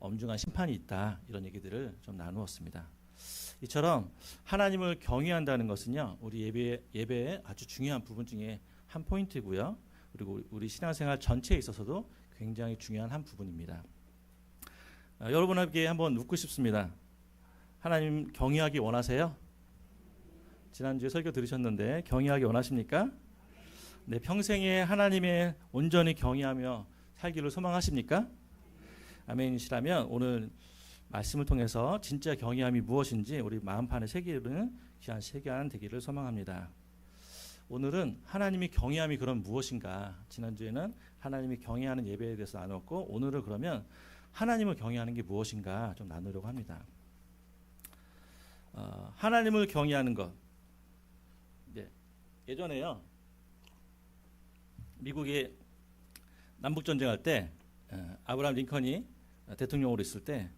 엄중한 심판이 있다. 이런 얘기들을 좀 나누었습니다. 이처럼 하나님을 경외한다는 것은요, 우리 예배의 아주 중요한 부분 중에 한 포인트고요. 그리고 우리 신앙생활 전체에 있어서도 굉장히 중요한 한 부분입니다. 여러분에게 한번 묻고 싶습니다. 하나님 경외하기 원하세요? 지난주에 설교 들으셨는데 경외하기 원하십니까? 네, 평생에 하나님의 온전히 경외하며 살기를 소망하십니까? 아멘이시라면 오늘 말씀을 통해서 진짜 경외함이 무엇인지 우리 마음판에 새기는 귀한 시간 되기를 소망합니다. 오늘은 하나님이 경외함이 그럼 무엇인가? 지난주에는 하나님이 경외하는 예배에 대해서 나눴고, 오늘은 그러면 하나님을 경외하는 게 무엇인가 좀 나누려고 합니다. 하나님을 경외하는 것. 네, 예전에요, 미국의 남북 전쟁할 때 아브라함 링컨이 대통령으로 있을 때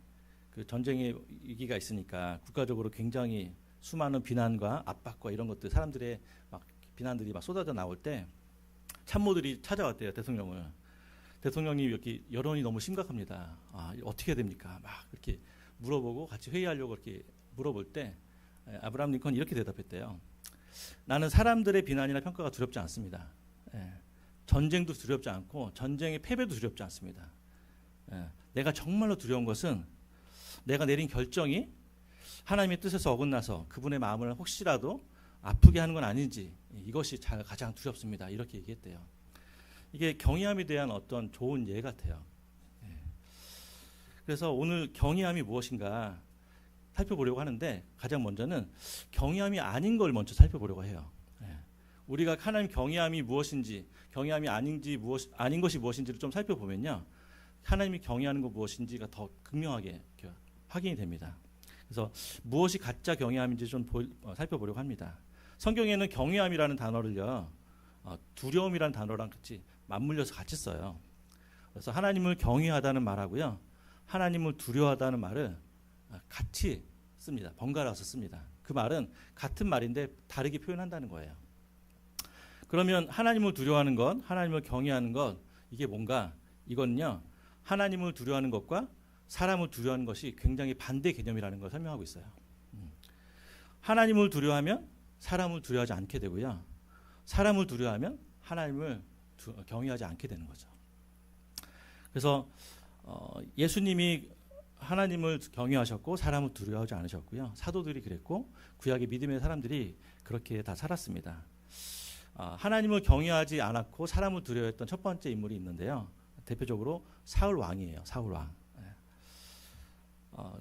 그 전쟁의 위기가 있으니까 국가적으로 굉장히 수많은 비난과 압박과 이런 것들, 사람들의 막 비난들이 막 쏟아져 나올 때 참모들이 찾아왔대요, 대통령을. 대통령이 이렇게 여론이 너무 심각합니다. 어떻게 해야 됩니까? 막 이렇게 물어보고 같이 회의하려고 이렇게 물어볼 때 아브라함 링컨이 이렇게 대답했대요. 나는 사람들의 비난이나 평가가 두렵지 않습니다. 전쟁도 두렵지 않고 전쟁의 패배도 두렵지 않습니다. 내가 정말로 두려운 것은 내가 내린 결정이 하나님의 뜻에서 어긋나서 그분의 마음을 혹시라도 아프게 하는 건 아닌지, 이것이 가장 두렵습니다. 이렇게 얘기했대요. 이게 경외함에 대한 어떤 좋은 예 같아요. 그래서 오늘 경외함이 무엇인가 살펴보려고 하는데, 가장 먼저는 경외함이 아닌 걸 먼저 살펴보려고 해요. 우리가 하나님 경외함이 무엇인지, 경외함이 아닌 것이 무엇인지를 좀 살펴보면요, 하나님이 경외하는 것 무엇인지가 더 극명하게 확인이 됩니다. 그래서 무엇이 가짜 경외함인지 좀 살펴보려고 합니다. 성경에는 경외함이라는 단어를요, 두려움이라는 단어랑 같이 맞물려서 같이 써요. 그래서 하나님을 경외하다는 말하고요, 하나님을 두려워하다는 말을 같이 씁니다. 번갈아서 씁니다. 그 말은 같은 말인데 다르게 표현한다는 거예요. 그러면 하나님을 두려워하는 것, 하나님을 경외하는 것, 이게 뭔가? 이거는요, 하나님을 두려워하는 것과 사람을 두려워하는 것이 굉장히 반대 개념이라는 걸 설명하고 있어요. 하나님을 두려워하면 사람을 두려워하지 않게 되고요, 사람을 두려워하면 하나님을 경외하지 않게 되는 거죠. 그래서 예수님이 하나님을 경외하셨고 사람을 두려워하지 않으셨고요, 사도들이 그랬고 구약의 믿음의 사람들이 그렇게 다 살았습니다. 하나님을 경외하지 않았고 사람을 두려워했던 첫 번째 인물이 있는데요, 대표적으로 사울 왕이에요. 사울 왕.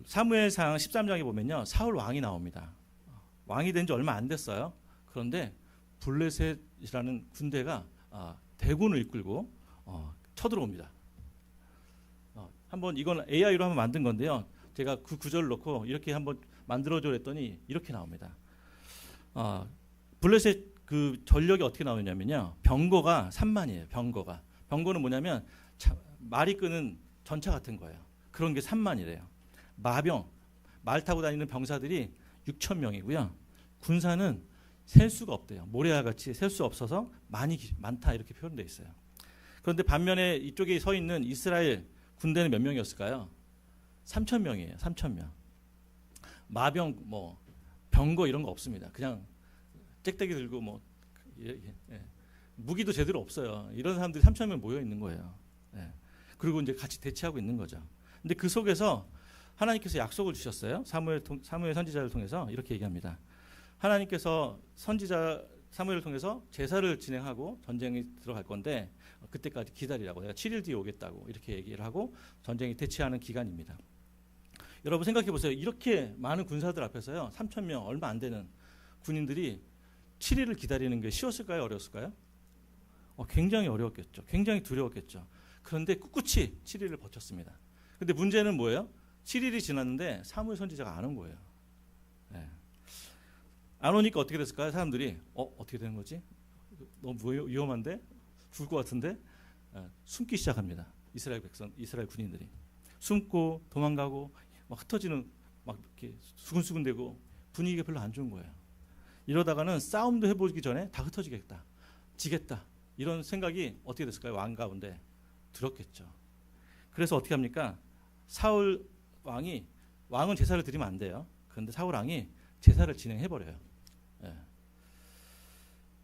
사무엘상 13장에 보면요, 사울 왕이 나옵니다. 왕이 된 지 얼마 안 됐어요. 그런데 블레셋이라는 군대가 대군을 이끌고 쳐들어옵니다. 한번 이건 AI로 한번 만든 건데요, 제가 그 구절을 넣고 이렇게 한번 만들어줘 했더니 이렇게 나옵니다. 블레셋 그 전력이 어떻게 나오냐면요, 병거가 3만이에요. 병거는 뭐냐면 말이 끄는 전차 같은 거예요. 그런 게 3만이래요. 마병, 말 타고 다니는 병사들이 6천 명이고요. 군사는 셀 수가 없대요. 모래와 같이 셀 수 없어서 많다 이렇게 표현되어 있어요. 그런데 반면에 이쪽에 서 있는 이스라엘 군대는 몇 명이었을까요? 3천 명이에요. 3천 명. 마병, 병거 이런 거 없습니다. 그냥 잭대기 들고 무기도 제대로 없어요. 이런 사람들이 3천 명 모여 있는 거예요. 그리고 이제 같이 대치하고 있는 거죠. 근데 그 속에서 하나님께서 약속을 주셨어요. 사무엘 선지자를 통해서 이렇게 얘기합니다. 하나님께서 선지자 사무엘을 통해서 제사를 진행하고 전쟁이 들어갈 건데 그때까지 기다리라고, 내가 7일 뒤에 오겠다고 이렇게 얘기를 하고 전쟁이 대치하는 기간입니다. 여러분 생각해 보세요. 이렇게 많은 군사들 앞에서요, 3천 명 얼마 안 되는 군인들이 7일을 기다리는 게 쉬웠을까요? 어려웠을까요? 굉장히 어려웠겠죠. 굉장히 두려웠겠죠. 그런데 꿋꿋이 7일을 버텼습니다. 근데 문제는 뭐예요? 7일이 지났는데 사무엘 선지자가 안 온 거예요. 안 오니까 어떻게 됐을까요? 사람들이 어떻게 되는 거지? 너무 위험한데? 죽을 것 같은데? 숨기 시작합니다. 이스라엘 군인들이 숨고 도망가고 막 흩어지는, 막 이렇게 수근수근대고 분위기가 별로 안 좋은 거예요. 이러다가는 싸움도 해보기 전에 다 흩어지겠다, 지겠다, 이런 생각이 어떻게 됐을까요? 왕 가운데 들었겠죠. 그래서 어떻게 합니까? 사울 왕은 제사를 드리면 안 돼요. 그런데 사울 왕이 제사를 진행해 버려요. 예.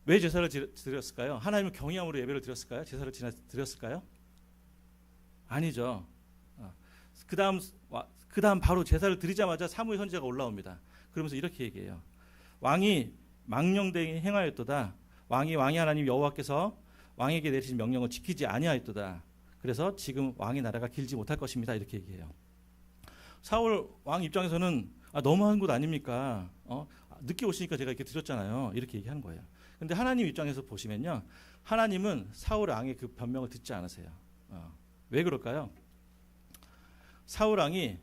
왜 제사를 드렸을까요? 하나님을 경외함으로 예배를 드렸을까요? 제사를 드렸을까요? 아니죠. 그다음 바로 제사를 드리자마자 사무엘 선지자가 올라옵니다. 그러면서 이렇게 얘기해요. 왕이 망령되이 행하였도다. 왕이 하나님 여호와께서 왕에게 내리신 명령을 지키지 아니하였도다. 그래서 지금 왕의 나라가 길지 못할 것입니다. 이렇게 얘기해요. 사울 왕 입장에서는 너무한 것 아닙니까? 늦게 오시니까 제가 이렇게 드렸잖아요. 이렇게 얘기하는 거예요. 근데 하나님 입장에서 보시면요, 하나님은 사울 왕의 그 변명을 듣지 않으세요. 왜 그럴까요? 사울 왕이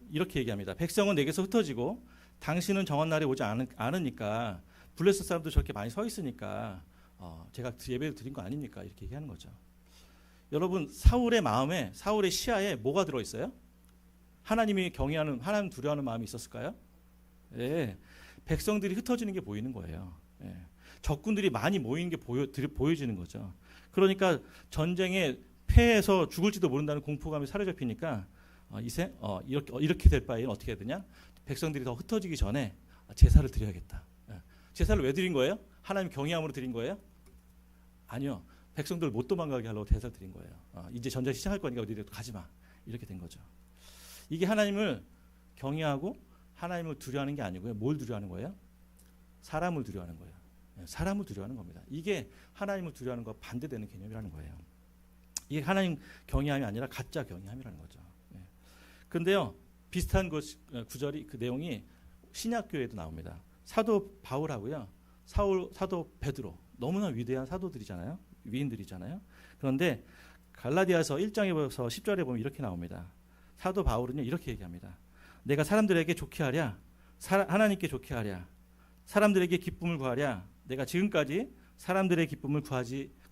이렇게 얘기합니다. 백성은 내게서 흩어지고 당신은 정한 날에 오지 않으니까 블레셋 사람도 저렇게 많이 서 있으니까 제가 예배를 드린 거 아닙니까? 이렇게 얘기하는 거죠. 여러분, 사울의 마음에, 사울의 시야에 뭐가 들어있어요? 하나님이 경외하는, 하나님 두려워하는 마음이 있었을까요? 예, 백성들이 흩어지는 게 보이는 거예요. 예, 적군들이 많이 모이는 게 보여지는 거죠. 그러니까 전쟁에 패해서 죽을지도 모른다는 공포감이 사로잡히니까 이렇게 될 바에는 어떻게 해야 되냐? 백성들이 더 흩어지기 전에 제사를 드려야겠다. 예, 제사를 왜 드린 거예요? 하나님 경외함으로 드린 거예요? 아니요. 백성들 못 도망가게 하려고 제사를 드린 거예요. 이제 전쟁 시작할 거니까 어디로 가지 마. 이렇게 된 거죠. 이게 하나님을 경외하고 하나님을 두려워하는 게 아니고요. 뭘 두려워하는 거예요? 사람을 두려워하는 거예요. 사람을 두려워하는 겁니다. 이게 하나님을 두려워하는 것과 반대되는 개념이라는 거예요. 이게 하나님 경외함이 아니라 가짜 경외함이라는 거죠. 그런데요, 비슷한 구절이, 그 내용이 신약교회에도 나옵니다. 사도 바울하고요, 사도 베드로, 너무나 위대한 사도들이잖아요. 위인들이잖아요. 그런데 갈라디아서 1장에서 10절에 보면 이렇게 나옵니다. 사도 바울은요, 이렇게 얘기합니다. 내가 사람들에게 좋게 하랴, 하나님께 좋게 하랴, 사람들에게 기쁨을 구하랴. 내가 지금까지 사람들의 기쁨을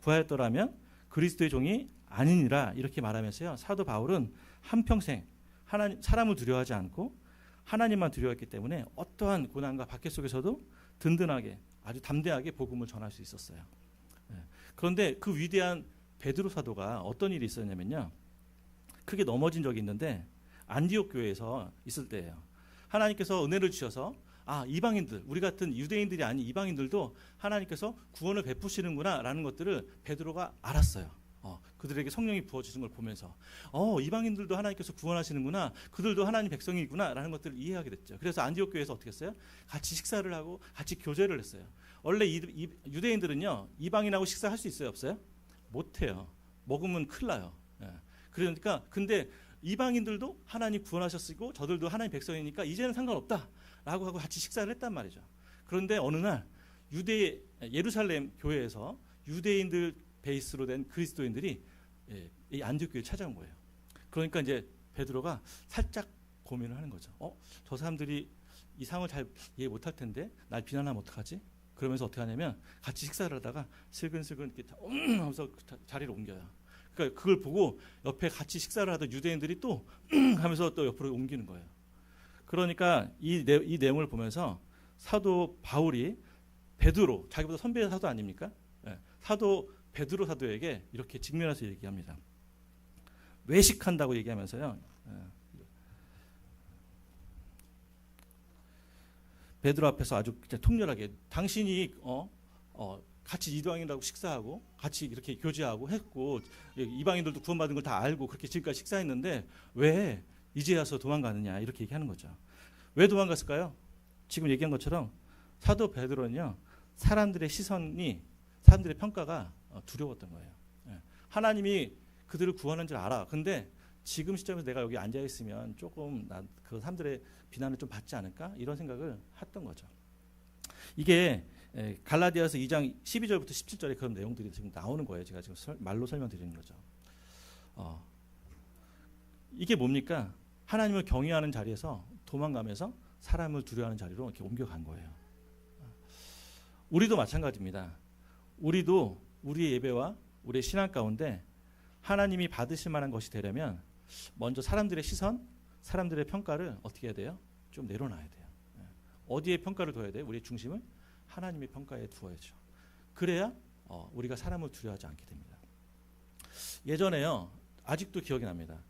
구하였더라면 그리스도의 종이 아니니라. 이렇게 말하면서요, 사도 바울은 한평생 사람을 두려워하지 않고 하나님만 두려워했기 때문에 어떠한 고난과 박해 속에서도 든든하게, 아주 담대하게 복음을 전할 수 있었어요. 그런데 그 위대한 베드로 사도가 어떤 일이 있었냐면요, 크게 넘어진 적이 있는데 안디옥 교회에서 있을 때예요. 하나님께서 은혜를 주셔서 이방인들, 우리 같은 유대인들이 아닌 이방인들도 하나님께서 구원을 베푸시는구나 라는 것들을 베드로가 알았어요. 그들에게 성령이 부어주신 걸 보면서 이방인들도 하나님께서 구원하시는구나, 그들도 하나님 백성이구나 라는 것들을 이해하게 됐죠. 그래서 안디옥 교회에서 어떻게 했어요? 같이 식사를 하고 같이 교제를 했어요. 원래 유대인들은요, 이방인하고 식사할 수 있어요, 없어요? 못해요. 먹으면 큰일 나요. 그러니까 근데 이방인들도 하나님 구원하셨고 저들도 하나님 백성이니까 이제는 상관없다 라고 하고 같이 식사를 했단 말이죠. 그런데 어느 날 예루살렘 교회에서 유대인들 베이스로 된 그리스도인들이 이 안디옥 교회에 찾아온 거예요. 그러니까 이제 베드로가 살짝 고민을 하는 거죠. 저 사람들이 이 상을 잘 이해 못할 텐데 날 비난하면 어떡하지? 그러면서 어떻게 하냐면 같이 식사를 하다가 슬근슬근 이렇게 하면서 자리를 옮겨요. 그러니까 그걸 보고 옆에 같이 식사를 하던 유대인들이 또 하면서 또 옆으로 옮기는 거예요. 그러니까 이 내용을 보면서 사도 바울이 베드로, 자기보다 선배 사도 아닙니까? 사도 베드로 사도에게 이렇게 직면해서 얘기합니다. 외식한다고 얘기하면서요, 베드로 앞에서 아주 통렬하게 당신이 같이 이방인들하고 식사하고 같이 이렇게 교제하고 했고 이방인들도 구원받은 걸 다 알고 그렇게 지금까지 식사했는데 왜 이제 와서 도망가느냐, 이렇게 얘기하는 거죠. 왜 도망갔을까요? 지금 얘기한 것처럼 사도 베드로는요, 사람들의 평가가 두려웠던 거예요. 하나님이 그들을 구원한 줄 알아. 근데 지금 시점에서 내가 여기 앉아 있으면 조금 그 사람들의 비난을 좀 받지 않을까, 이런 생각을 했던 거죠. 이게 갈라디아서 2장 12절부터 17절에 그런 내용들이 지금 나오는 거예요. 제가 지금 말로 설명드리는 거죠. 이게 뭡니까? 하나님을 경외하는 자리에서 도망가면서 사람을 두려워하는 자리로 이렇게 옮겨간 거예요. 우리도 마찬가지입니다. 우리도 우리의 예배와 우리의 신앙 가운데 하나님이 받으실 만한 것이 되려면 먼저 사람들의 시선, 사람들의 평가를 어떻게 해야 돼요? 좀 내려놔야 돼요. 어디에 평가를 둬야 돼요? 우리의 중심을 하나님의 평가에 두어야죠. 그래야 우리가 사람을 두려워하지 않게 됩니다. 예전에요, 아직도 기억이 납니다.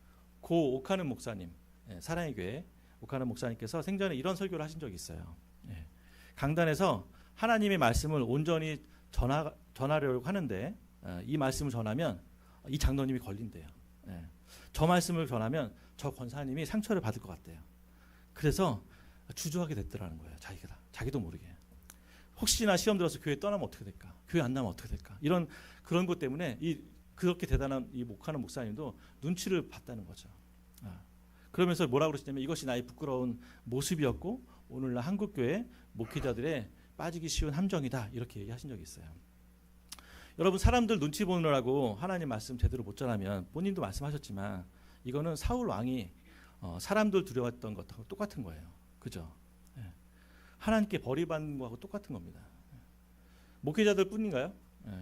고 오카는 목사님, 사랑의 교회 오카는 목사님께서 생전에 이런 설교를 하신 적이 있어요. 강단에서 하나님의 말씀을 온전히 전하려고 하는데 이 말씀을 전하면 이 장로님이 걸린대요. 저 말씀을 전하면 저 권사님이 상처를 받을 것 같대요. 그래서 주저하게 됐더라는 거예요. 자기도 모르게. 혹시나 시험 들어서 교회 떠나면 어떻게 될까? 교회 안 나면 어떻게 될까? 그런 것 때문에 그렇게 대단한 이 목하는 목사님도 눈치를 봤다는 거죠. 그러면서 뭐라고 그러시냐면 이것이 나의 부끄러운 모습이었고 오늘날 한국교회 목회자들의 빠지기 쉬운 함정이다. 이렇게 얘기하신 적이 있어요. 여러분 사람들 눈치 보느라고 하나님 말씀 제대로 못 전하면 본인도 말씀하셨지만 이거는 사울 왕이 사람들 두려웠던 것하고 똑같은 거예요. 그죠? 하나님께 버림받는 거하고 똑같은 겁니다. 목회자들 뿐인가요?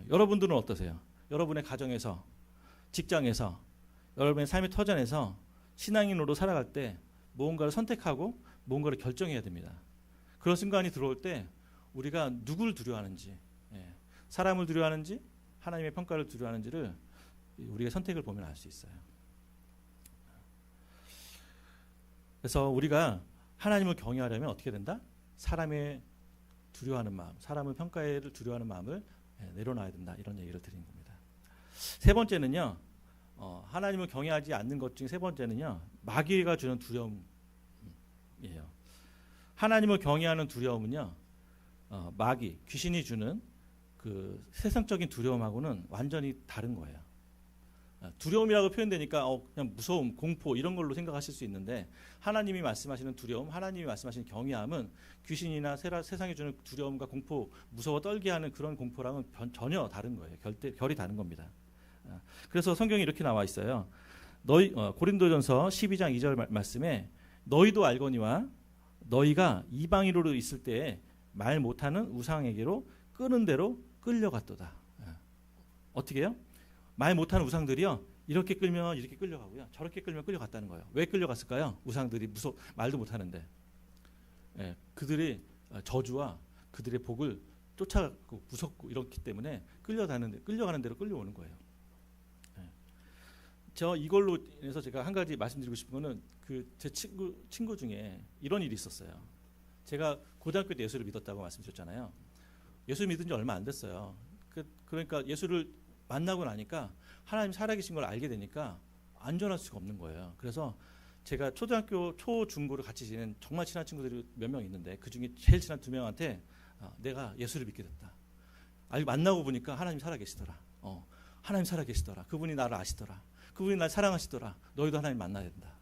여러분들은 어떠세요? 여러분의 가정에서, 직장에서, 여러분의 삶의 터전에서 신앙인으로 살아갈 때 무언가를 선택하고 무언가를 결정해야 됩니다. 그런 순간이 들어올 때 우리가 누구를 두려워하는지, 사람을 두려워하는지 하나님의 평가를 두려워하는지를 우리가 선택을 보면 알 수 있어요. 그래서 우리가 하나님을 경외하려면 어떻게 된다? 사람의 두려워하는 마음, 사람의 평가를 두려워하는 마음을 내려놔야 된다. 이런 얘기를 드리는 겁니다. 세 번째는요. 하나님을 경외하지 않는 것 중에 세 번째는요. 마귀가 주는 두려움이에요. 하나님을 경외하는 두려움은요. 마귀, 귀신이 주는 그 세상적인 두려움하고는 완전히 다른 거예요. 두려움이라고 표현되니까 그냥 무서움, 공포 이런 걸로 생각하실 수 있는데 하나님이 말씀하시는 두려움, 하나님이 말씀하시는 경외함은 귀신이나 세상이 주는 두려움과 공포, 무서워 떨게 하는 그런 공포랑은 전혀 다른 거예요. 결이 다른 겁니다. 그래서 성경에 이렇게 나와 있어요. 고린도전서 12장 2절 말씀에 너희도 알거니와 너희가 이방인으로 있을 때에 말 못하는 우상에게로 끄는 대로 끌려갔도다. 어떻게 해요? 말 못하는 우상들이요. 이렇게 끌면 이렇게 끌려가고요. 저렇게 끌면 끌려갔다는 거예요. 왜 끌려갔을까요? 우상들이 말도 못하는데. 그들의 저주와 그들의 복을 쫓아가고 무섭고 이렇기 때문에 끌려가는 대로 끌려오는 거예요. 저 이걸로 인해서 제가 한 가지 말씀드리고 싶은 거는 제 친구 중에 이런 일이 있었어요. 제가 고등학교 때 예수를 믿었다고 말씀드렸잖아요. 예수 믿은 지 얼마 안 됐어요. 그러니까 예수를 만나고 나니까 하나님 살아계신 걸 알게 되니까 안전할 수가 없는 거예요. 그래서 제가 초등학교 초중고를 같이 지낸 정말 친한 친구들이 몇 명 있는데 그중에 제일 친한 2명한테 내가 예수를 믿게 됐다. 만나고 보니까 하나님 살아계시더라. 하나님 살아계시더라. 그분이 나를 아시더라. 그분이 날 사랑하시더라. 너희도 하나님 만나야 된다.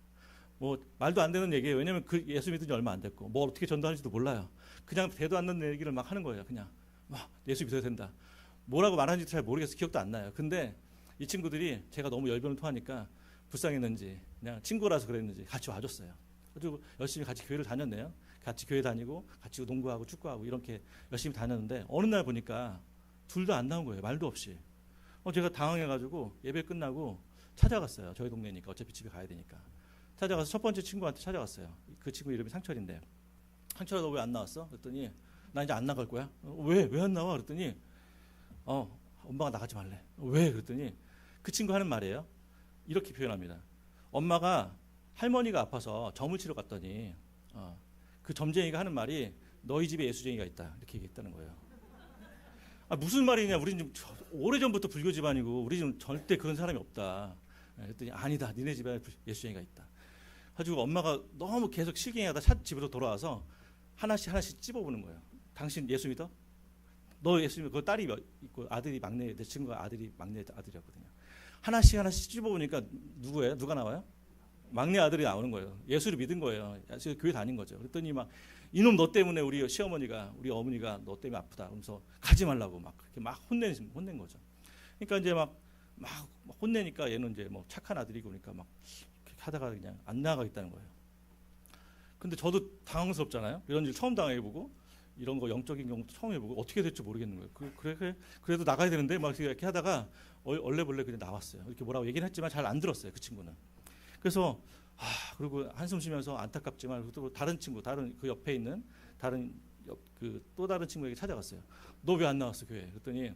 뭐 말도 안 되는 얘기예요. 왜냐하면 예수 믿은 지 얼마 안 됐고 뭐 어떻게 전도하는지도 몰라요. 그냥 대도 않는 얘기를 막 하는 거예요. 그냥 예수 믿어야 된다. 뭐라고 말하는지 잘 모르겠어요. 기억도 안 나요. 근데 이 친구들이 제가 너무 열변을 토하니까 불쌍했는지 그냥 친구라서 그랬는지 같이 와줬어요. 그리고 열심히 같이 교회를 다녔네요. 같이 교회 다니고 같이 농구하고 축구하고 이렇게 열심히 다녔는데 어느 날 보니까 둘 다 안 나온 거예요. 말도 없이. 제가 당황해가지고 예배 끝나고 찾아갔어요. 저희 동네니까 어차피 집에 가야 되니까. 찾아가서 첫 번째 친구한테 찾아갔어요. 그 친구 이름이 상철인데 상철아 너 왜 안 나왔어? 그랬더니 나 이제 안 나갈 거야. 왜 안 나와? 그랬더니 엄마가 나가지 말래. 왜? 그랬더니 그 친구 하는 말이에요. 이렇게 표현합니다. 엄마가 할머니가 아파서 점을 치러 갔더니 그 점쟁이가 하는 말이 너희 집에 예수쟁이가 있다. 이렇게 얘기했다는 거예요. 무슨 말이냐. 우리 좀 오래전부터 불교 집안이고 우리 집 절대 그런 사람이 없다. 그랬더니 아니다. 니네 집에 예수쟁이가 있다. 가지고 엄마가 너무 계속 실갱이하다 집으로 돌아와서 하나씩 찝어보는 거예요. 당신 예수 믿어? 너 예수 믿어? 그 딸이 있고 아들이 막내, 내 친구가 막내 아들이었거든요. 하나씩 찝어보니까 누구예요? 누가 나와요? 막내 아들이 나오는 거예요. 예수를 믿은 거예요. 교회 다닌 거죠. 그랬더니 막 이놈 너 때문에 우리 시어머니가 우리 어머니가 너 때문에 아프다. 그러면서 가지 말라고 막 그렇게 막 혼낸 거죠. 그러니까 이제 막 혼내니까 얘는 이제 뭐 착한 아들이고 그러니까 막 하다가 그냥 안 나가겠다는 거예요. 근데 저도 당황스럽잖아요. 이런 일 처음 당해보고 이런 거 영적인 경우도 처음 해보고 어떻게 될지 모르겠는 거예요. 그래도 나가야 되는데 막 이렇게 하다가 얼레벌레 그냥 나왔어요. 이렇게 뭐라고 얘기는 했지만 잘 안 들었어요. 그 친구는. 그래서 그리고 한숨 쉬면서 안타깝지만 또 다른 친구, 그 옆에 있는 또 다른 친구에게 찾아갔어요. 너 왜 안 나왔어 교회? 그랬더니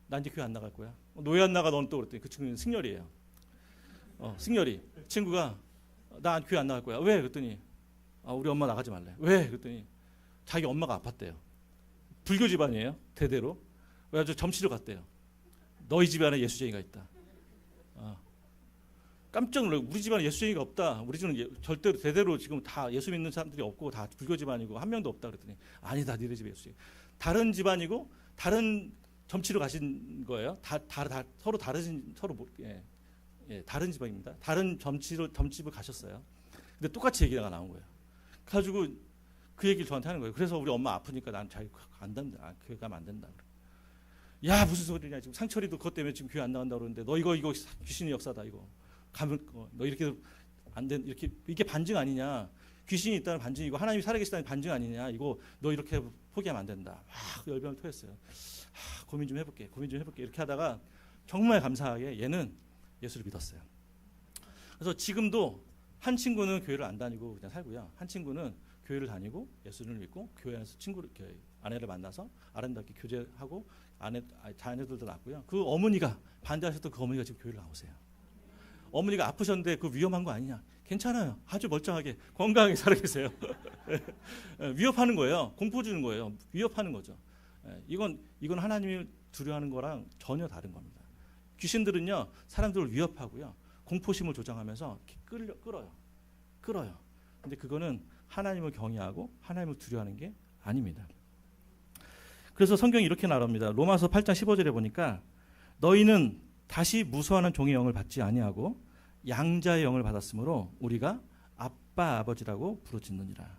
난 이제 교회 안 나갈 거야. 너 왜 안 나가? 넌 또 그랬더니 그 친구는 승열이에요. 승열이 친구가 나 교회 안 나갈 거야. 왜? 그랬더니 우리 엄마 나가지 말래. 왜? 그랬더니 자기 엄마가 아팠대요. 불교 집안이에요. 대대로. 그래가지고 점치러 갔대요. 너희 집안에 예수쟁이가 있다. 깜짝 놀라고 우리 집안에 예수쟁이가 없다. 우리 집은 절대로 대대로 지금 다 예수 믿는 사람들이 없고 다 불교 집안이고 한 명도 없다. 그랬더니 아니다. 니네 집에 예수쟁이. 다른 집안이고 다른 점치러 가신 거예요. 서로 다른 다른 집안입니다. 다른 점집을 가셨어요. 근데 똑같이 얘기가 나온 거예요. 가지고 그 얘기를 저한테 하는 거예요. 그래서 우리 엄마 아프니까 난 자기 안 된다. 교회 가면 안 된다. 야 무슨 소리냐. 지금 상철이도 그것 때문에 지금 교회 안 나간다 그러는데 너 이거 귀신의 역사다 이거. 가면 너 이렇게 안 된 이게 반증 아니냐. 귀신이 있다는 반증이고 하나님이 살아계시다는 반증 아니냐. 이거 너 이렇게 포기하면 안 된다. 열병을 토했어요. 고민 좀 해볼게. 이렇게 하다가 정말 감사하게 얘는 예수를 믿었어요. 그래서 지금도 한 친구는 교회를 안 다니고 그냥 살고요. 한 친구는 교회를 다니고 예수를 믿고 교회 안에서 아내를 만나서 아름답게 교제하고 자녀들도 낳고요. 그 어머니가 반대하셨던 그 어머니가 지금 교회를 나오세요. 어머니가 아프셨는데 그 위험한 거 아니냐? 괜찮아요. 아주 멀쩡하게 건강하게 살아계세요. 위협하는 거예요. 공포 주는 거예요. 위협하는 거죠. 이건 하나님을 두려워하는 거랑 전혀 다른 겁니다. 귀신들은요 사람들을 위협하고요 공포심을 조장하면서 끌어요. 근데 그거는 하나님을 경외하고 하나님을 두려워하는 게 아닙니다. 그래서 성경이 이렇게 말합니다. 로마서 8장 15절에 보니까 너희는 다시 무서워하는 종의 영을 받지 아니하고 양자의 영을 받았으므로 우리가 아빠 아버지라고 부르짖느니라.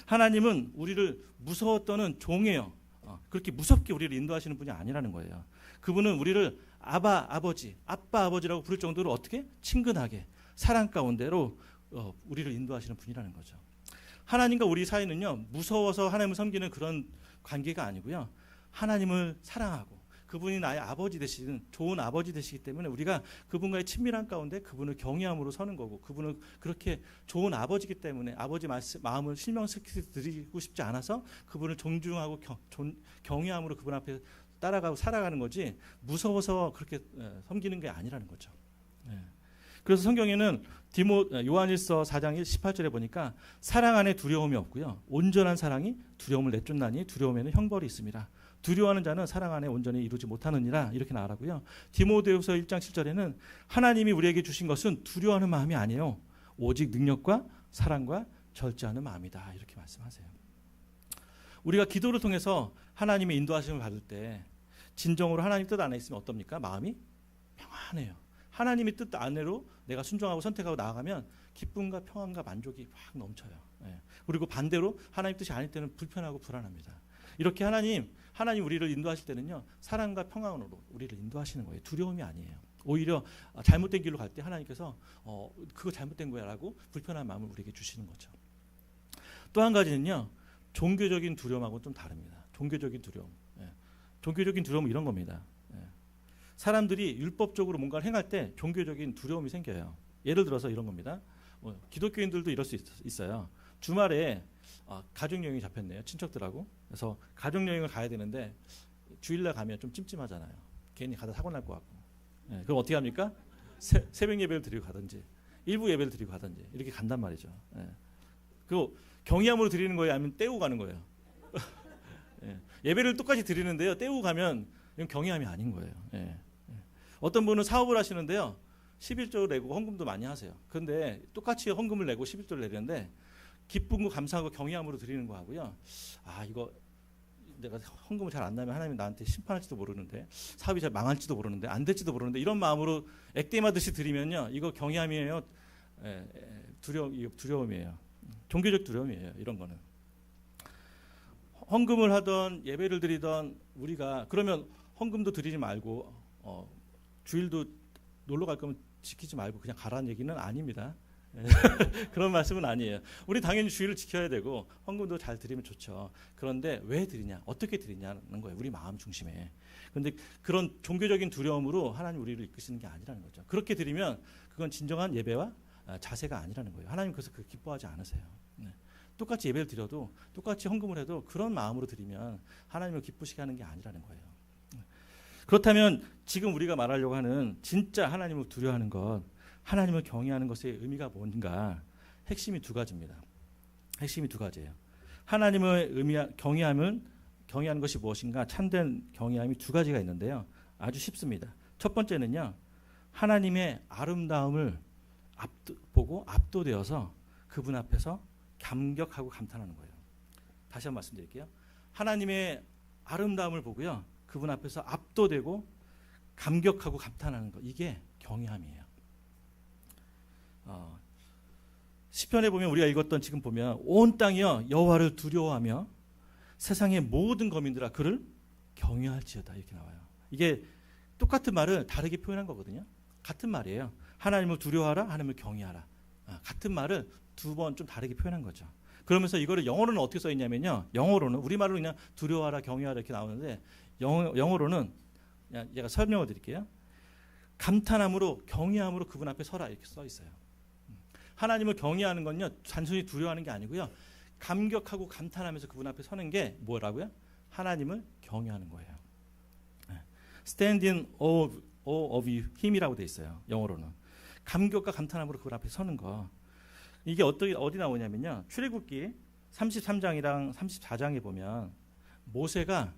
하나님은 우리를 무서워 떠는 종의 영, 그렇게 무섭게 우리를 인도하시는 분이 아니라는 거예요. 그분은 우리를 아빠 아버지라고 부를 정도로 어떻게 친근하게 사랑 가운데로 우리를 인도하시는 분이라는 거죠. 하나님과 우리 사이는요 무서워서 하나님을 섬기는 그런 관계가 아니고요. 하나님을 사랑하고 그분이 나의 아버지 되시는 좋은 아버지 되시기 때문에 우리가 그분과의 친밀한 가운데 그분을 경외함으로 서는 거고 그분을 그렇게 좋은 아버지이기 때문에 아버지 마음을 실명시키고 싶지 않아서 그분을 존중하고 경외함으로 그분 앞에 따라가고 살아가는 거지 무서워서 그렇게 섬기는 게 아니라는 거죠. 그래서 성경에는 요한일서 4장 18절에 보니까 사랑 안에 두려움이 없고요. 온전한 사랑이 두려움을 내쫓나니 두려움에는 형벌이 있습니다. 두려워하는 자는 사랑 안에 온전히 이루지 못하느니라 이렇게 나가고요. 디모데후서 1장 7절에는 하나님이 우리에게 주신 것은 두려워하는 마음이 아니에요. 오직 능력과 사랑과 절제하는 마음이다 이렇게 말씀하세요. 우리가 기도를 통해서 하나님의 인도하심을 받을 때 진정으로 하나님 뜻 안에 있으면 어떻습니까? 마음이 평안해요. 하나님의 뜻 안으로 내가 순종하고 선택하고 나아가면 기쁨과 평안과 만족이 확 넘쳐요. 그리고 반대로 하나님 뜻이 아닐 때는 불편하고 불안합니다. 이렇게 하나님 우리를 인도하실 때는요 사랑과 평안으로 우리를 인도하시는 거예요. 두려움이 아니에요. 오히려 잘못된 길로 갈 때 하나님께서 그거 잘못된 거야라고 불편한 마음을 우리에게 주시는 거죠. 또 한 가지는요 종교적인 두려움하고는 좀 다릅니다. 종교적인 두려움. 종교적인 두려움은 이런 겁니다. 사람들이 율법적으로 뭔가를 행할 때 종교적인 두려움이 생겨요. 예를 들어서 이런 겁니다. 기독교인들도 이럴 수 있어요. 주말에 가족여행이 잡혔네요. 친척들하고. 그래서 가족여행을 가야 되는데 주일날 가면 좀 찜찜하잖아요. 괜히 가다 사고 날 것 같고. 그럼 어떻게 합니까? 새벽 예배를 드리고 가든지 일부 예배를 드리고 가든지 이렇게 간단 말이죠. 그리고 경외함으로 드리는 거예요? 아니면 떼우고 가는 거예요? 예배를 똑같이 드리는데요. 떼우고 가면 이건 경외함이 아닌 거예요. 어떤 분은 사업을 하시는데요. 11조를 내고 헌금도 많이 하세요. 그런데 똑같이 헌금을 내고 11조를 내는데 기쁨과 감사하고 경외함으로 드리는 거 하고요. 이거 내가 헌금을 잘 안 나면 하나님 나한테 심판할지도 모르는데 사업이 잘 망할지도 모르는데 안 될지도 모르는데 이런 마음으로 액땜하듯이 드리면요. 이거 경외함이에요. 두려움이에요. 종교적 두려움이에요. 이런 거는. 헌금을 하던 예배를 드리던 우리가 그러면 헌금도 드리지 말고 주일도 놀러 갈 거면 지키지 말고 그냥 가라는 얘기는 아닙니다. 그런 말씀은 아니에요. 우리 당연히 주일을 지켜야 되고 헌금도 잘 드리면 좋죠. 그런데 왜 드리냐, 어떻게 드리냐는 거예요. 우리 마음 중심에. 그런데 그런 종교적인 두려움으로 하나님 우리를 이끄시는 게 아니라는 거죠. 그렇게 드리면 그건 진정한 예배와 자세가 아니라는 거예요. 하나님 그래서 그 기뻐하지 않으세요. 똑같이 예배를 드려도 똑같이 헌금을 해도 그런 마음으로 드리면 하나님을 기쁘시게 하는 게 아니라는 거예요. 그렇다면 지금 우리가 말하려고 하는 진짜 하나님을 두려워하는 것, 하나님을 경외하는 것의 의미가 뭔가 핵심이 두 가지입니다. 핵심이 두 가지예요. 하나님을 경외하는 것이 무엇인가 참된 경외함이 두 가지가 있는데요. 아주 쉽습니다. 첫 번째는요. 하나님의 아름다움을 보고 압도되어서 그분 앞에서 감격하고 감탄하는 거예요. 다시 한번 말씀드릴게요. 하나님의 아름다움을 보고요. 그분 앞에서 압도되고 감격하고 감탄하는 것. 이게 경외함이에요. 시편에 보면 우리가 읽었던 지금 보면 온 땅이여 여호와를 두려워하며 세상의 모든 거민들아 그를 경외할지어다 이렇게 나와요. 이게 똑같은 말을 다르게 표현한 거거든요. 같은 말이에요. 하나님을 두려워하라, 하나님을 경외하라. 같은 말을 두 번 좀 다르게 표현한 거죠. 그러면서 이거를 영어로는 어떻게 써 있냐면요. 영어로는 우리말로 그냥 두려워하라, 경외하라 이렇게 나오는데 영어로는 그냥 제가 설명을 드릴게요. 감탄함으로 경외함으로 그분 앞에 서라 이렇게 써 있어요. 하나님을 경외하는 건요. 단순히 두려워하는 게 아니고요. 감격하고 감탄하면서 그분 앞에 서는 게 뭐라고요? 하나님을 경외하는 거예요. Stand in awe of him이라고 돼 있어요. 영어로는. 감격과 감탄함으로 그분 앞에 서는 거. 이게 어디 나오냐면요. 출애굽기 33장이랑 34장에 보면 모세가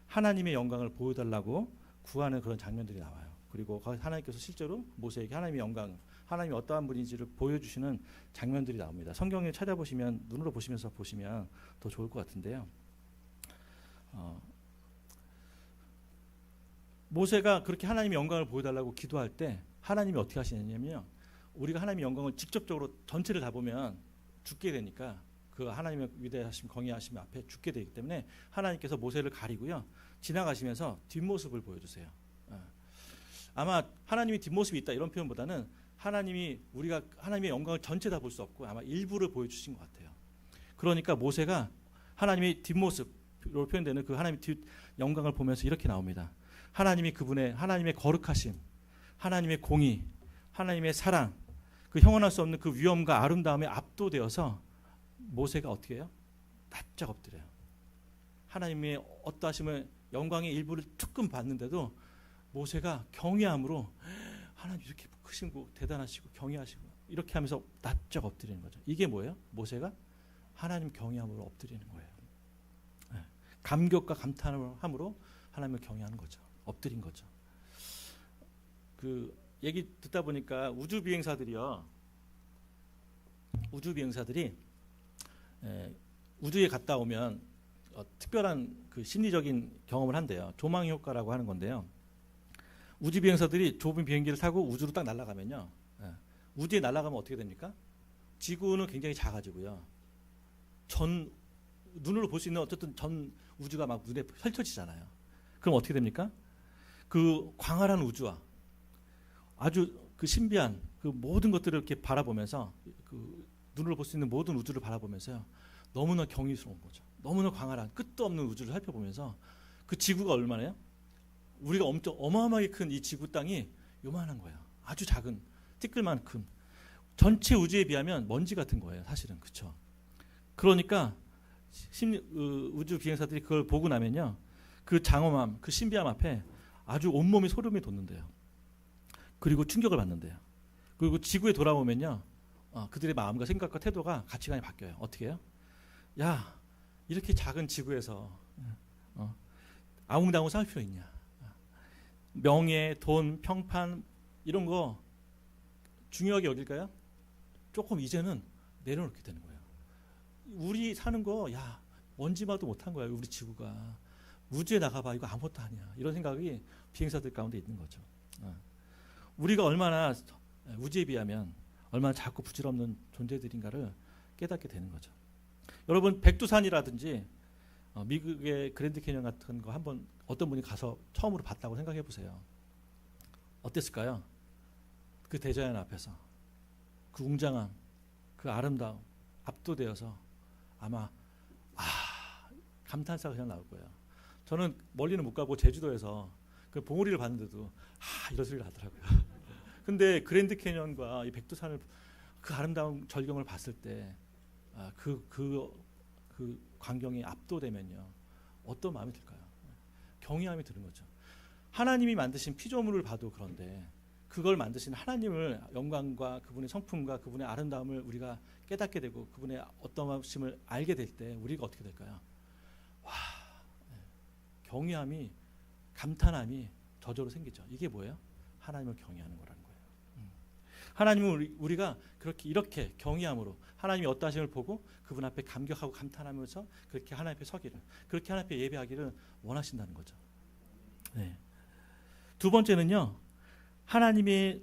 하나님의 영광을 보여달라고 구하는 그런 장면들이 나와요. 그리고 하나님께서 실제로 모세에게 하나님의 영광, 하나님이 어떠한 분인지를 보여주시는 장면들이 나옵니다. 성경에 찾아보시면 눈으로 보시면서 보시면 더 좋을 것 같은데요. 모세가 그렇게 하나님의 영광을 보여달라고 기도할 때 하나님이 어떻게 하시냐면요. 우리가 하나님의 영광을 직접적으로 전체를 다 보면 죽게 되니까 그 하나님의 위대하심, 경외하심 앞에 죽게 되기 때문에 하나님께서 모세를 가리고요. 지나가시면서 뒷모습을 보여주세요. 아마 하나님이 뒷모습이 있다 이런 표현보다는 우리가 하나님의 영광을 전체 다 볼 수 없고 아마 일부를 보여주신 것 같아요. 그러니까 모세가 하나님의 뒷모습으로 표현되는 그 하나님의 영광을 보면서 이렇게 나옵니다. 하나님의 거룩하심, 하나님의 공의, 하나님의 사랑, 그 형언할 수 없는 그 위엄과 아름다움에 압도되어서 모세가 어떻게 해요? 납작 엎드려요. 하나님의 어떠하심을 영광의 일부를 조금 봤는데도 모세가 경외함으로 하나님 이렇게 크시고 대단하시고 경외하시고 이렇게 하면서 납작 엎드리는 거죠. 이게 뭐예요? 모세가 하나님 경외함으로 엎드리는 거예요. 감격과 감탄함으로 하나님을 경외하는 거죠. 엎드린 거죠. 그 얘기 듣다 보니까 우주 비행사들이 우주에 갔다 오면 특별한 그 심리적인 경험을 한대요. 조망 효과라고 하는 건데요. 우주 비행사들이 좁은 비행기를 타고 우주로 딱 날아가면요. 우주에 날아가면 어떻게 됩니까? 지구는 굉장히 작아지고요. 눈으로 볼 수 있는 어쨌든 전 우주가 막 눈에 펼쳐지잖아요. 그럼 어떻게 됩니까? 그 광활한 우주와 아주 그 신비한 그 모든 것들을 이렇게 바라보면서 그 눈으로 볼 수 있는 모든 우주를 바라보면서요. 너무나 경이스러운 거죠. 너무나 광활한 끝도 없는 우주를 살펴보면서 그 지구가 얼마나요? 우리가 엄청 어마어마하게 큰 이 지구 땅이 요만한 거예요. 아주 작은 티끌만큼 전체 우주에 비하면 먼지 같은 거예요. 사실은 그렇죠. 그러니까 우주 비행사들이 그걸 보고 나면요, 그 장엄함, 그 신비함 앞에 아주 온몸이 소름이 돋는데요. 그리고 충격을 받는데요. 그리고 지구에 돌아오면요, 그들의 마음과 생각과 태도가 가치관이 바뀌어요. 어떻게 해요? 야, 이렇게 작은 지구에서 아웅다웅 싸울 필요 있냐? 명예, 돈, 평판 이런 거 중요하게 여길까요? 조금 이제는 내려놓게 되는 거예요. 우리 사는 거, 야, 먼지 봐도 못한 거야. 우리 지구가. 우주에 나가봐. 이거 아무것도 아니야. 이런 생각이 비행사들 가운데 있는 거죠. 우리가 얼마나 우주에 비하면 얼마나 작고 부질없는 존재들인가를 깨닫게 되는 거죠. 여러분, 백두산이라든지 미국의 그랜드 캐니언 같은 거 한번 어떤 분이 가서 처음으로 봤다고 생각해 보세요. 어땠을까요? 그 대자연 앞에서 그 웅장함, 그 아름다움 압도되어서 아마 감탄사가 그냥 나올 거예요. 저는 멀리는 못 가고 제주도에서 그 봉우리를 봤는데도 이런 소리를 하더라고요. 근데 그랜드 캐니언과 이 백두산을 그 아름다운 절경을 봤을 때 그 광경이 압도되면요, 어떤 마음이 들까요? 경외함이 드는 거죠. 하나님이 만드신 피조물을 봐도 그런데 그걸 만드신 하나님을 영광과 그분의 성품과 그분의 아름다움을 우리가 깨닫게 되고 그분의 어떠하심을 알게 될 때 우리가 어떻게 될까요? 와, 경외함이 감탄함이 저절로 생기죠. 이게 뭐예요? 하나님을 경외하는 거라는 거예요. 하나님은 우리가 그렇게 이렇게 경외함으로 하나님이 어떠하심을 보고 그분 앞에 감격하고 감탄하면서 그렇게 하나님 앞에 서기를, 그렇게 하나님 앞에 예배하기를 원하신다는 거죠. 네. 두 번째는요, 하나님의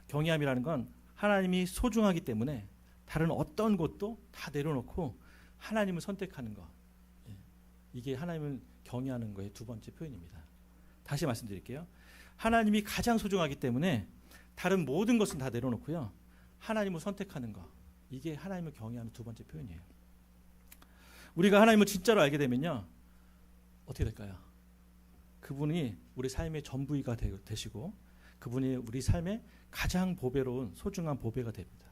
경외함이라는 건 하나님이 소중하기 때문에 다른 어떤 것도 다 내려놓고 하나님을 선택하는 것. 이게 하나님을 경외하는 거의 두 번째 표현입니다. 다시 말씀드릴게요. 하나님이 가장 소중하기 때문에 다른 모든 것은 다 내려놓고요, 하나님을 선택하는 것. 이게 하나님을 경외하는 두 번째 표현이에요. 우리가 하나님을 진짜로 알게 되면요, 어떻게 될까요? 그분이 우리 삶의 전부이가 되시고 그분이 우리 삶의 가장 보배로운 소중한 보배가 됩니다.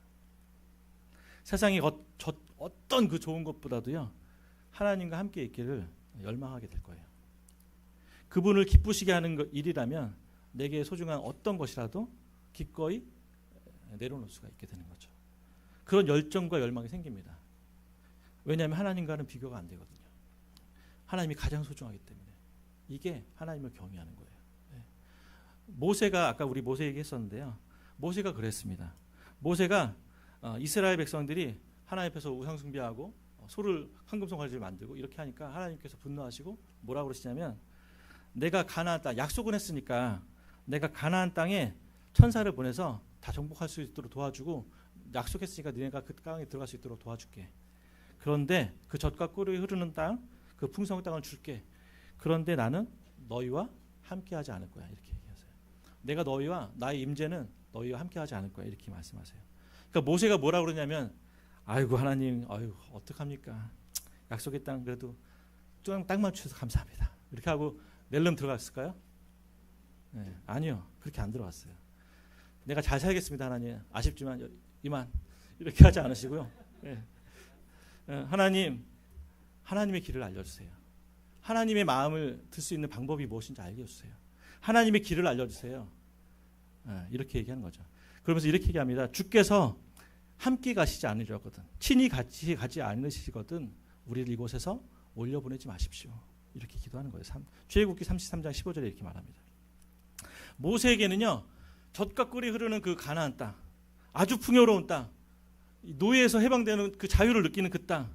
세상에 어떤 그 좋은 것보다도요, 하나님과 함께 있기를 열망하게 될 거예요. 그분을 기쁘시게 하는 일이라면 내게 소중한 어떤 것이라도 기꺼이 내려놓을 수가 있게 되는 거죠. 그런 열정과 열망이 생깁니다. 왜냐하면 하나님과는 비교가 안 되거든요. 하나님이 가장 소중하기 때문에. 이게 하나님을 경외하는 거예요. 모세가, 아까 우리 모세 얘기했었는데요, 모세가 그랬습니다. 모세가 이스라엘 백성들이 하나님 앞에서 우상 숭배하고 소를 황금송아지를 만들고 이렇게 하니까 하나님께서 분노하시고 뭐라고 그러시냐면, 내가 가나안 땅, 약속은 했으니까 내가 가나안 땅에 천사를 보내서 다 정복할 수 있도록 도와주고, 약속했으니까 너네가 그 땅에 들어갈 수 있도록 도와줄게. 그런데 그 젖과 꿀이 흐르는 땅, 그 풍성한 땅을 줄게. 그런데 나는 너희와 함께하지 않을 거야. 이렇게 얘기하세요. 내가 너희와 나의 임재는 너희와 함께하지 않을 거야. 이렇게 말씀하세요. 그러니까 모세가 뭐라고 그러냐면, 아이고 하나님, 아이고 어떡합니까? 약속의 땅 그래도 땅만 주셔서 감사합니다. 이렇게 하고 낼름 들어갔을까요? 네, 아니요. 그렇게 안 들어갔어요. 내가 잘 살겠습니다 하나님. 아쉽지만 이만. 이렇게 하지 않으시고요. 네. 하나님의 길을 알려주세요. 하나님의 마음을 들 수 있는 방법이 무엇인지 알려주세요. 하나님의 길을 알려주세요. 이렇게 얘기하는 거죠. 그러면서 이렇게 얘기합니다. 주께서 함께 가시지 않으려거든, 친히 같이 가지 않으시거든 우리를 이곳에서 올려보내지 마십시오. 이렇게 기도하는 거예요. 출애굽기 33장 15절에 이렇게 말합니다. 모세에게는요, 젖과 꿀이 흐르는 그 가나안 땅, 아주 풍요로운 땅, 노예에서 해방되는 그 자유를 느끼는 그 땅,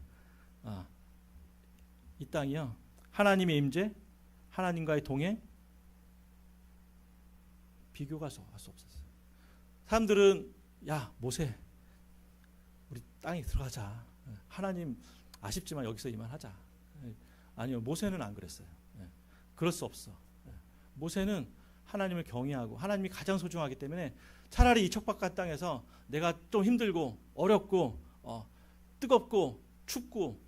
이 땅이요, 하나님의 임재, 하나님과의 동행, 비교가 할 수 없었어요. 사람들은 야 모세, 우리 땅에 들어가자. 하나님 아쉽지만 여기서 이만하자. 아니요, 모세는 안 그랬어요. 그럴 수 없어. 모세는 하나님을 경외하고 하나님이 가장 소중하기 때문에 차라리 이 척박한 땅에서 내가 좀 힘들고 어렵고 뜨겁고 춥고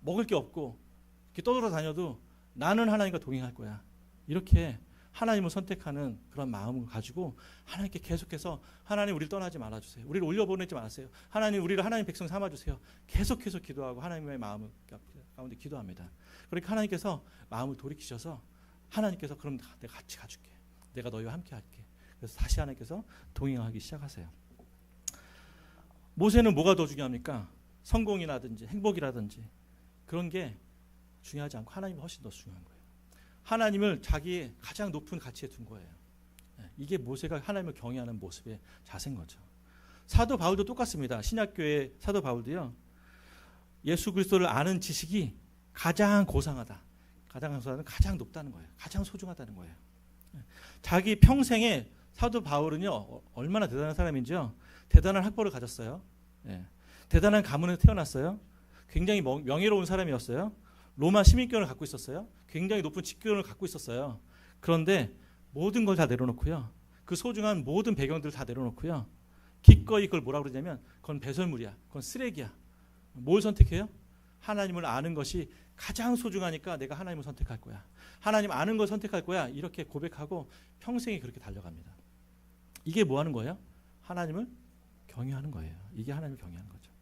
먹을 게 없고 이렇게 떠돌아다녀도 나는 하나님과 동행할 거야. 이렇게 하나님을 선택하는 그런 마음을 가지고 하나님께 계속해서, 하나님 우리를 떠나지 말아주세요. 우리를 올려보내지 마세요. 하나님 우리를 하나님 백성 삼아주세요. 계속해서 기도하고 하나님의 마음 가운데 기도합니다. 그러니까 하나님께서 마음을 돌이키셔서 하나님께서 그럼 내가 같이 가줄게. 내가 너희와 함께 할게. 그래서 다시 하나님께서 동행하기 시작하세요. 모세는 뭐가 더 중요합니까? 성공이라든지 행복이라든지 그런 게 중요하지 않고 하나님이 훨씬 더 중요한 거예요. 하나님을 자기의 가장 높은 가치에 둔 거예요. 이게 모세가 하나님을 경외하는 모습의 자세인 거죠. 사도 바울도 똑같습니다. 신약교회 사도 바울도요, 예수 그리스도를 아는 지식이 가장 고상하다, 가장 높다는 거예요. 가장 소중하다는 거예요. 자기 평생에 사도 바울은요, 얼마나 대단한 사람인지요, 대단한 학벌을 가졌어요. 대단한 가문에서 태어났어요. 굉장히 명예로운 사람이었어요. 로마 시민권을 갖고 있었어요. 굉장히 높은 직권을 갖고 있었어요. 그런데 모든 걸 다 내려놓고요, 그 소중한 모든 배경들을 다 내려놓고요, 기꺼이 그걸 뭐라고 그러냐면 그건 배설물이야, 그건 쓰레기야. 뭘 선택해요? 하나님을 아는 것이 가장 소중하니까 내가 하나님을 선택할 거야. 하나님 아는 걸 선택할 거야. 이렇게 고백하고 평생이 그렇게 달려갑니다. 이게 뭐 하는 거예요? 하나님을 경외하는 거예요. 이게 하나님을 경외하는 거죠.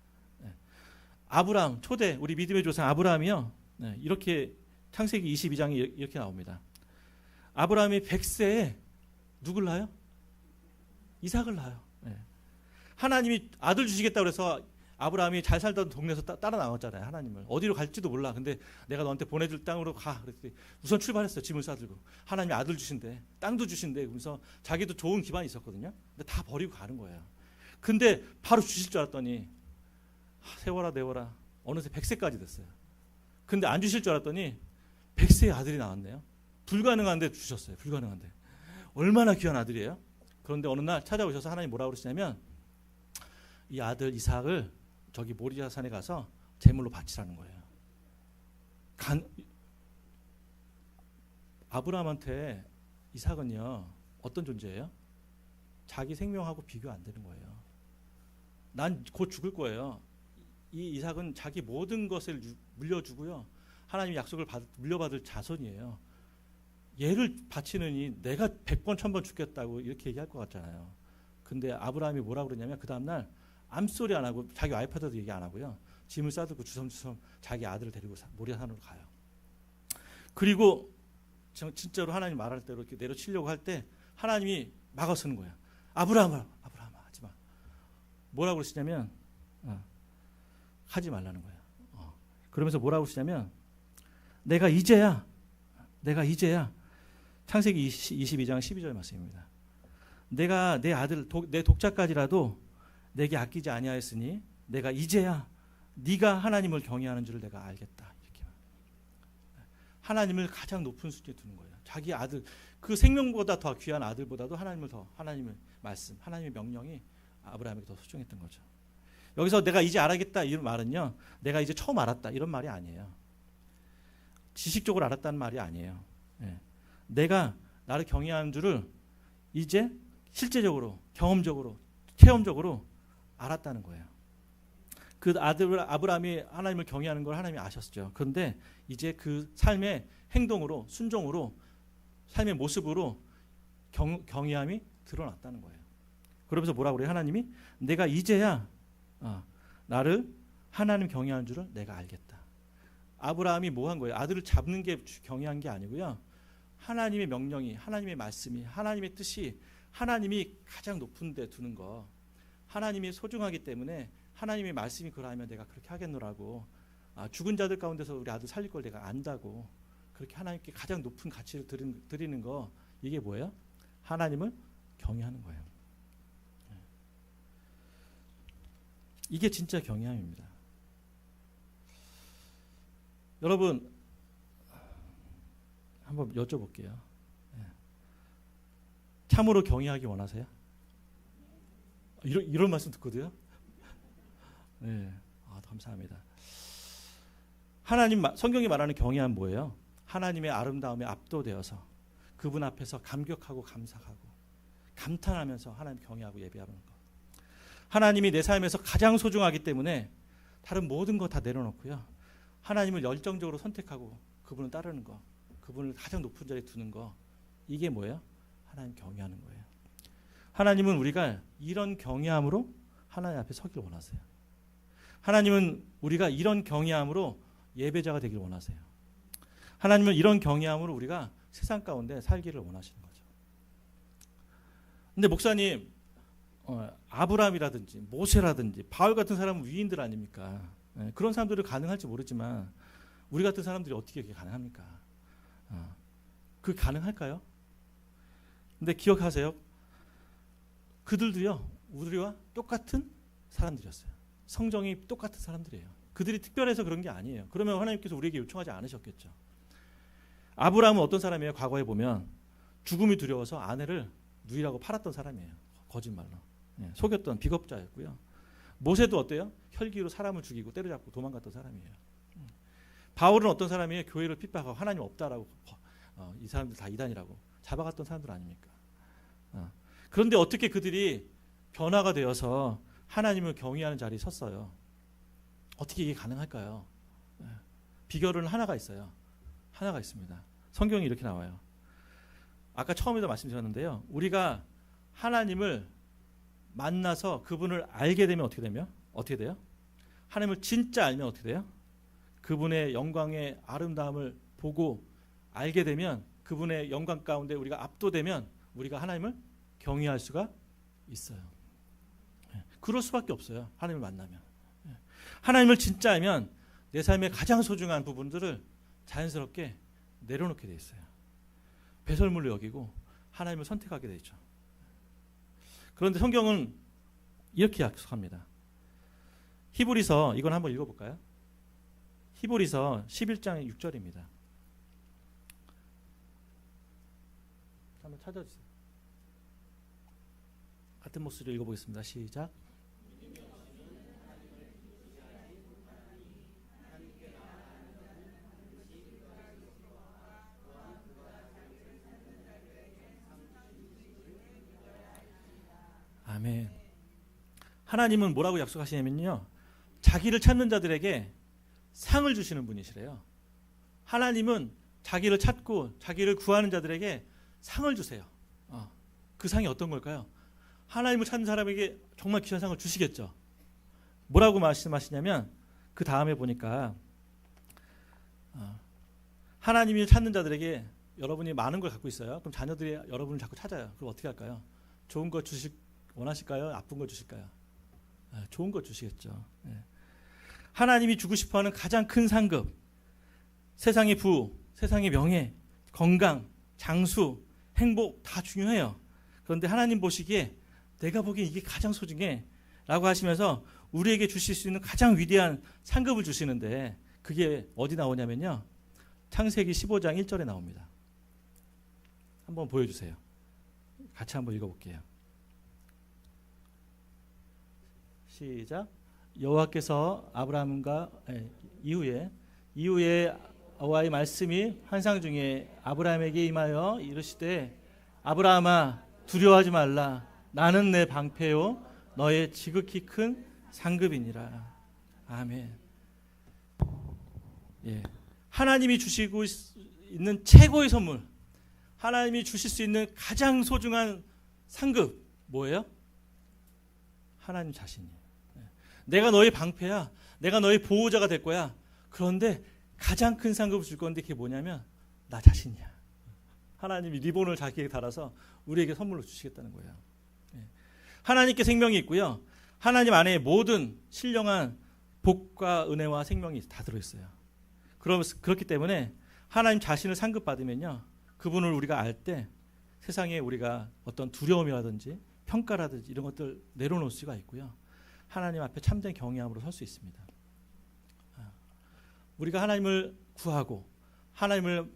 아브라함, 초대 우리 믿음의 조상 아브라함이요, 이렇게 창세기 22장에 이렇게 나옵니다. 아브라함이 100세에 누굴 낳아요? 이삭을 낳아요. 예. 하나님이 아들 주시겠다고 그래서 아브라함이 잘 살던 동네에서 따라 나왔잖아요. 하나님을. 어디로 갈지도 몰라. 근데 내가 너한테 보내줄 땅으로 가. 그랬더니 우선 출발했어요. 짐을 싸들고. 하나님이 아들 주신대. 땅도 주신대. 그러면서 자기도 좋은 기반이 있었거든요. 근데 다 버리고 가는 거예요. 근데 바로 주실 줄 알았더니 세워라 내워라. 어느새 100세까지 됐어요. 근데 안 주실 줄 알았더니 100세의 아들이 나왔네요. 불가능한데 주셨어요. 불가능한데. 얼마나 귀한 아들이에요. 그런데 어느 날 찾아오셔서 하나님 뭐라고 그러시냐면 이 아들 이삭을 저기 모리아산에 가서 제물로 바치라는 거예요. 아브라함한테 이삭은요 어떤 존재예요? 자기 생명하고 비교 안 되는 거예요. 난 곧 죽을 거예요. 이 이삭은 자기 모든 것을 물려주고요. 하나님 약속을 물려받을 자손이에요. 얘를 바치느니 내가 100번 1000번 죽겠다고 이렇게 얘기할 것 같잖아요. 근데 아브라함이 뭐라고 그러냐면 그 다음날 암소리 안 하고 자기 와이프한테도 얘기 안 하고요. 짐을 싸들고 주섬주섬 자기 아들을 데리고 모리아산으로 가요. 그리고 진짜로 하나님 말할 대로 이렇게 내려치려고 할 때 하나님이 막아서는 거예요. 아브라함아 하지 마. 뭐라고 그러시냐면 하지 말라는 거예요. 그러면서 뭐라고 그러시냐면 내가 이제야 창세기 22장 12절 말씀입니다. 내가 내 아들 내 독자까지라도 내게 아끼지 아니하였으니 내가 이제야 네가 하나님을 경외하는 줄을 내가 알겠다. 이렇게 하나님을 가장 높은 수준에 두는 거예요. 자기 아들 그 생명보다 더 귀한 아들보다도 하나님의 말씀, 하나님의 명령이 아브라함에게 더 소중했던 거죠. 여기서 내가 이제 알겠다 이런 말은요, 내가 이제 처음 알았다 이런 말이 아니에요. 지식적으로 알았다는 말이 아니에요. 내가 나를 경외하는 줄을 이제 실제적으로, 경험적으로, 체험적으로 알았다는 거예요. 그 아들 아브라함이 하나님을 경외하는 걸 하나님이 아셨죠. 그런데 이제 그 삶의 행동으로, 순종으로, 삶의 모습으로 경외함이 드러났다는 거예요. 그러면서 뭐라고 그래요? 하나님이 내가 이제야 나를 하나님 경외하는 줄을 내가 알겠다. 아브라함이 뭐 한 거예요? 아들을 잡는 게 경외한 게 아니고요. 하나님의 명령이, 하나님의 말씀이, 하나님의 뜻이 하나님이 가장 높은 데 두는 거. 하나님이 소중하기 때문에 하나님의 말씀이 그러하면 내가 그렇게 하겠노라고. 죽은 자들 가운데서 우리 아들 살릴 걸 내가 안다고. 그렇게 하나님께 가장 높은 가치를 드리는 거. 이게 뭐예요? 하나님을 경외하는 거예요. 이게 진짜 경외함입니다. 여러분 한번 여쭤볼게요. 참으로 경외하기 원하세요? 이런 말씀 듣거든요. 네, 감사합니다. 하나님 성경이 말하는 경외함은 뭐예요? 하나님의 아름다움에 압도되어서 그분 앞에서 감격하고 감사하고 감탄하면서 하나님 경외하고 예배하는 것. 하나님이 내 삶에서 가장 소중하기 때문에 다른 모든 거 다 내려놓고요. 하나님을 열정적으로 선택하고 그분을 따르는 거, 그분을 가장 높은 자리에 두는 거, 이게 뭐예요? 하나님 경외하는 거예요. 하나님은 우리가 이런 경외함으로 하나님 앞에 서기를 원하세요. 하나님은 우리가 이런 경외함으로 예배자가 되기를 원하세요. 하나님은 이런 경외함으로 우리가 세상 가운데 살기를 원하시는 거죠. 근데 목사님, 아브라함이라든지 모세라든지 바울 같은 사람은 위인들 아닙니까? 그런 사람들이 가능할지 모르지만 우리 같은 사람들이 어떻게 그게 가능합니까? 그게 가능할까요? 근데 기억하세요. 그들도요, 우리와 똑같은 사람들이었어요. 성정이 똑같은 사람들이에요. 그들이 특별해서 그런 게 아니에요. 그러면 하나님께서 우리에게 요청하지 않으셨겠죠. 아브라함은 어떤 사람이에요? 과거에 보면 죽음이 두려워서 아내를 누이라고 팔았던 사람이에요. 거짓말로. 속였던 비겁자였고요. 모세도 어때요? 혈기로 사람을 죽이고 때려잡고 도망갔던 사람이에요. 바울은 어떤 사람이에요? 교회를 핍박하고 하나님 없다라고 이 사람들 다 이단이라고 잡아갔던 사람들 아닙니까? 그런데 어떻게 그들이 변화가 되어서 하나님을 경외하는 자리에 섰어요? 어떻게 이게 가능할까요? 비결은 하나가 있어요. 하나가 있습니다. 성경이 이렇게 나와요. 아까 처음에도 말씀드렸는데요. 우리가 하나님을 만나서 그분을 알게 되면 어떻게 돼요? 하나님을 진짜 알면 어떻게 돼요? 그분의 영광의 아름다움을 보고 알게 되면 그분의 영광 가운데 우리가 압도되면 우리가 하나님을 경외할 수가 있어요. 그럴 수밖에 없어요. 하나님을 만나면. 하나님을 진짜 알면 내 삶의 가장 소중한 부분들을 자연스럽게 내려놓게 돼 있어요. 배설물로 여기고 하나님을 선택하게 되죠. 그런데 성경은 이렇게 약속합니다. 히브리서 이건 한번 읽어볼까요? 히브리서 11장 6절입니다. 한번 찾아주세요. 같은 목소리로 읽어보겠습니다. 시작. 아멘. 하나님은 뭐라고 약속하시냐면요, 자기를 찾는 자들에게 상을 주시는 분이시래요. 하나님은 자기를 찾고 자기를 구하는 자들에게 상을 주세요. 그 상이 어떤 걸까요? 하나님을 찾는 사람에게 정말 귀한 상을 주시겠죠. 뭐라고 말씀하시냐면 그 다음에 보니까 하나님이 찾는 자들에게, 여러분이 많은 걸 갖고 있어요. 그럼 자녀들이 여러분을 자꾸 찾아요. 그럼 어떻게 할까요? 좋은 거 원하실까요? 나쁜 거 주실까요? 좋은 거 주시겠죠. 하나님이 주고 싶어하는 가장 큰 상급, 세상의 부, 세상의 명예, 건강, 장수, 행복 다 중요해요. 그런데 하나님 보시기에 내가 보기엔 이게 가장 소중해 라고 하시면서 우리에게 주실 수 있는 가장 위대한 상급을 주시는데, 그게 어디 나오냐면요, 창세기 15장 1절에 나옵니다. 한번 보여주세요. 같이 한번 읽어볼게요. 시작. 여호와께서 아브라함과 이후에 여호와의 말씀이 환상 중에 아브라함에게 임하여 이르시되, 아브라함아 두려워하지 말라. 나는 내 방패요 너의 지극히 큰 상급이니라. 아멘. 하나님이 주시고 있는 최고의 선물, 하나님이 주실 수 있는 가장 소중한 상급 뭐예요? 하나님 자신이에요. 내가 너의 방패야. 내가 너의 보호자가 될 거야. 그런데 가장 큰 상급을 줄 건데 그게 뭐냐면 나 자신이야. 하나님이 리본을 자기에게 달아서 우리에게 선물로 주시겠다는 거예요. 하나님께 생명이 있고요. 하나님 안에 모든 신령한 복과 은혜와 생명이 다 들어있어요. 그렇기 때문에 하나님 자신을 상급받으면요, 그분을 우리가 알 때 세상에 우리가 어떤 두려움이라든지 평가라든지 이런 것들 내려놓을 수가 있고요, 하나님 앞에 참된 경외함으로 설 수 있습니다. 우리가 하나님을 구하고 하나님을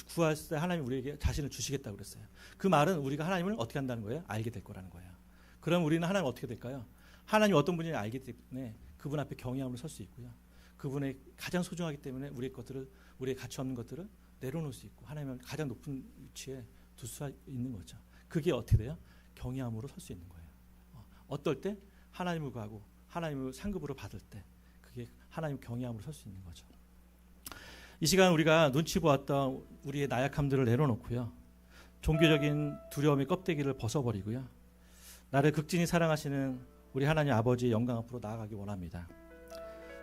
구했을 때 하나님이 우리에게 자신을 주시겠다고 그랬어요. 그 말은 우리가 하나님을 어떻게 한다는 거예요? 알게 될 거라는 거예요. 그럼 우리는 하나님 어떻게 될까요? 하나님이 어떤 분인지 알기 때문에 그분 앞에 경외함으로 설 수 있고요, 그분의 가장 소중하기 때문에 우리의 가치 없는 것들을 내려놓을 수 있고 하나님을 가장 높은 위치에 둘 수 있는 거죠. 그게 어떻게 돼요? 경외함으로 설 수 있는 거예요. 어떨 때? 하나님을 구하고 하나님을 상급으로 받을 때, 그게 하나님 경외함으로 설 수 있는 거죠. 이 시간 우리가 눈치 보았던 우리의 나약함들을 내려놓고요, 종교적인 두려움의 껍데기를 벗어버리고요, 나를 극진히 사랑하시는 우리 하나님 아버지의 영광 앞으로 나아가기 원합니다.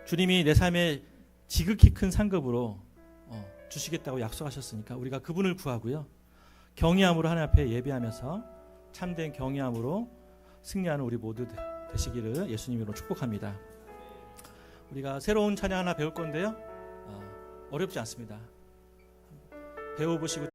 주님이 내 삶에 지극히 큰 상급으로 주시겠다고 약속하셨으니까 우리가 그분을 구하고요, 경외함으로 하나님 앞에 예배하면서 참된 경외함으로 승리하는 우리 모두 되시기를 예수님으로 축복합니다. 우리가 새로운 찬양 하나 배울 건데요, 어렵지 않습니다. 배워보시고